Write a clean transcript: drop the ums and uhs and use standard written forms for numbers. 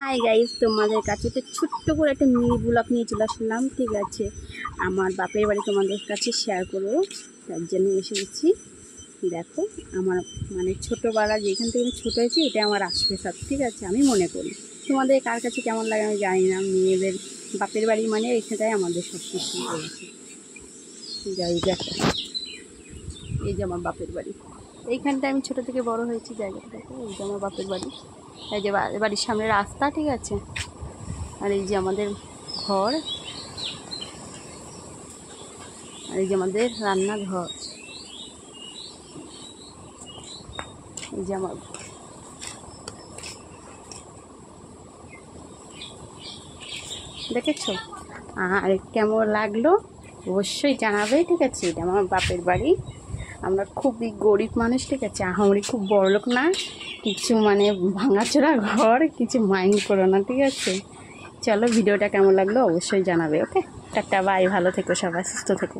Hi guys, তোমাদের কাছে তো ছোট্ট করে একটা মিনি ব্লগ নিয়ে চলে আসলাম। ঠিক আছে, আমার বাপের বাড়ি তোমাদের কাছে শেয়ার করবো, তার জন্য এসে গেছি। দেখো, আমার মানে ছোটোবেলা যেখান থেকে আমি ছোটো হয়েছি, এটা আমার আশপাশ। ঠিক আছে, আমি মনে করি তোমাদের কার কাছে কেমন লাগে আমি জানি না। মেয়েদের বাপের বাড়ি মানে এখানটাই আমাদের সব কিছু রয়েছে। যাই দেখো, এই যে আমার বাপের বাড়ি, এইখানটায় আমি ছোটো থেকে বড় হয়েছি। জায়গাটা দেখো, এই যে আমার বাপের বাড়ি, এই যে বাড়ির সামনে রাস্তা। ঠিক আছে, আর এই যে আমাদের ঘর, আর এই যে আমাদের রান্নাঘর, এই যে আমার দেখেছো। আর কেমন লাগলো অবশ্যই জানাবে। ঠিক আছে, এটা আমার বাপের বাড়ি। আমরা খুবই গরিব মানুষ। ঠিক আছে, আমরা খুব বড়লোক না, কিছু মানে ভাঙাচোরা ঘর, কিছু মাইন্ড করো না। ঠিক আছে, চলো, ভিডিওটা কেমন লাগলো অবশ্যই জানাবে। ওকে, টাটা, বাই, ভালো থেকো, সবাই সুস্থ থেকো।